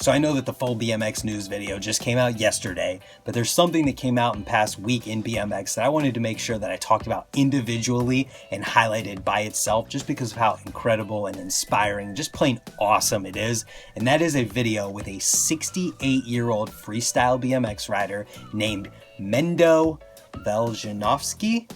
So I know that the full BMX news video just came out yesterday, but there's something that came out in the past week in BMX that I wanted to make sure that I talked about individually and highlighted by itself just because of how incredible and inspiring, just plain awesome it is. And that is a video with a 68-year-old freestyle BMX rider named Mendo Veljanovski.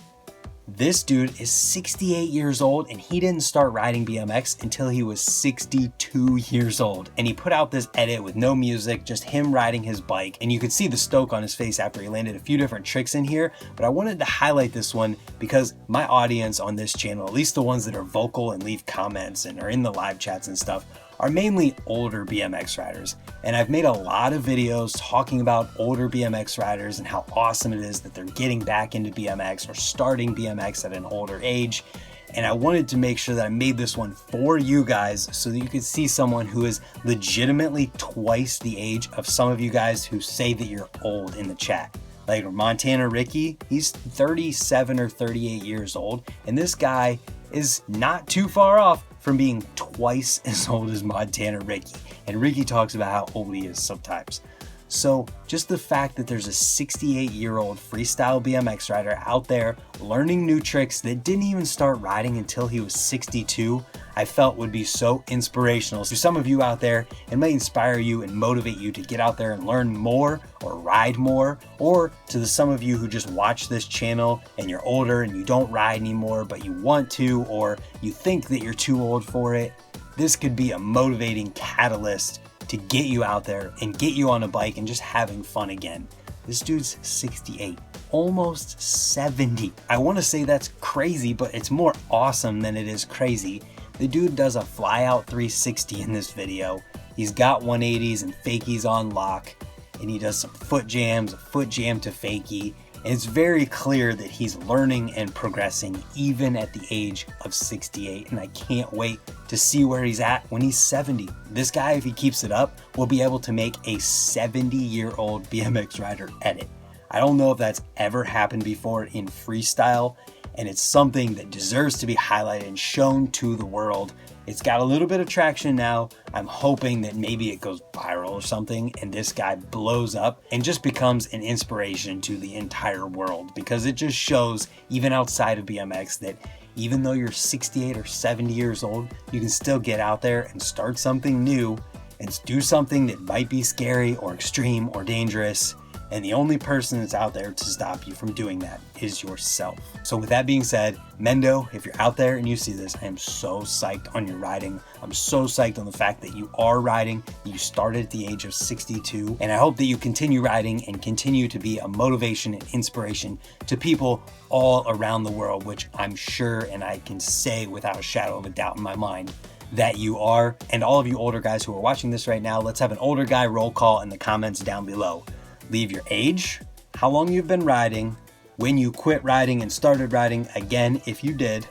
This dude is 68 years old and he didn't start riding BMX until he was 62 years old. And he put out this edit with no music, just him riding his bike. And you could see the stoke on his face after he landed a few different tricks in here. But I wanted to highlight this one because my audience on this channel, at least the ones that are vocal and leave comments and are in the live chats and stuff, are mainly older BMX riders. And I've made a lot of videos talking about older BMX riders and how awesome it is that they're getting back into BMX or starting BMX at an older age. And I wanted to make sure that I made this one for you guys so that you could see someone who is legitimately twice the age of some of you guys who say that you're old in the chat. Like Montana Ricky, he's 37 or 38 years old, and this guy is not too far off from being twice as old as Montana Ricky. And Ricky talks about how old he is sometimes. So just the fact that there's a 68-year-old freestyle BMX rider out there learning new tricks that didn't even start riding until he was 62, I felt would be so inspirational to some of you out there and may inspire you and motivate you to get out there and learn more or ride more, or to some of you who just watch this channel and you're older and you don't ride anymore but you want to, or you think that you're too old for it. This could be a motivating catalyst to get you out there and get you on a bike and just having fun again. This dude's 68, almost 70. I want to say that's crazy, but it's more awesome than it is crazy. The dude does a fly out 360 in this video. He's got 180s and fakies on lock, and he does some foot jams, a foot jam to fakie. And it's very clear that he's learning and progressing even at the age of 68. And I can't wait to see where he's at when he's 70. This guy, if he keeps it up, will be able to make a 70-year-old BMX rider edit. I don't know if that's ever happened before in freestyle, and it's something that deserves to be highlighted and shown to the world. It's got a little bit of traction now. I'm hoping that maybe it goes viral or something and this guy blows up and just becomes an inspiration to the entire world, because it just shows, even outside of BMX, that even though you're 68 or 70 years old, you can still get out there and start something new and do something that might be scary or extreme or dangerous. And the only person that's out there to stop you from doing that is yourself. So with that being said, Mendo, if you're out there and you see this, I am so psyched on your riding. I'm so psyched on the fact that you are riding. You started at the age of 62. And I hope that you continue riding and continue to be a motivation and inspiration to people all around the world, which I'm sure, and I can say without a shadow of a doubt in my mind, that you are. And all of you older guys who are watching this right now, let's have an older guy roll call in the comments down below. Leave your age, how long you've been riding, when you quit riding and started riding again if you did,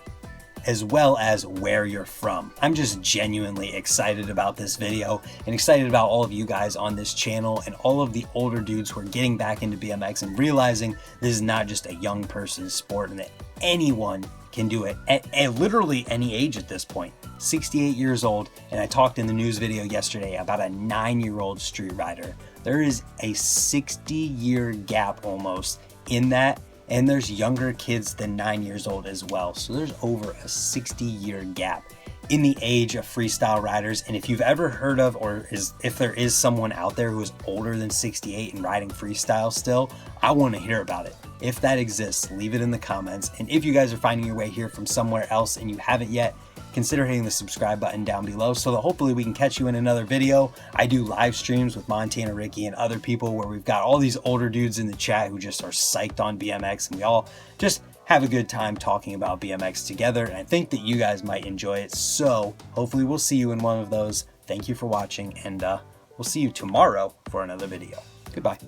as well as where you're from. I'm just genuinely excited about this video and excited about all of you guys on this channel and all of the older dudes who are getting back into BMX and realizing this is not just a young person's sport and that anyone can do it at literally any age at this point. 68 years old, and I talked in the news video yesterday about a 9-year-old street rider. There is a 60-year gap almost in that, and there's younger kids than 9 years old as well. So there's over a 60-year gap in the age of freestyle riders. And if you've ever heard of, or if there is someone out there who is older than 68 and riding freestyle still, I want to hear about it. If that exists, leave it in the comments. And if you guys are finding your way here from somewhere else and you haven't yet, consider hitting the subscribe button down below so that hopefully we can catch you in another video. I do live streams with Montana Ricky and other people where we've got all these older dudes in the chat who just are psyched on BMX, and we all just have a good time talking about BMX together. And I think that you guys might enjoy it. So hopefully we'll see you in one of those. Thank you for watching, and we'll see you tomorrow for another video. Goodbye.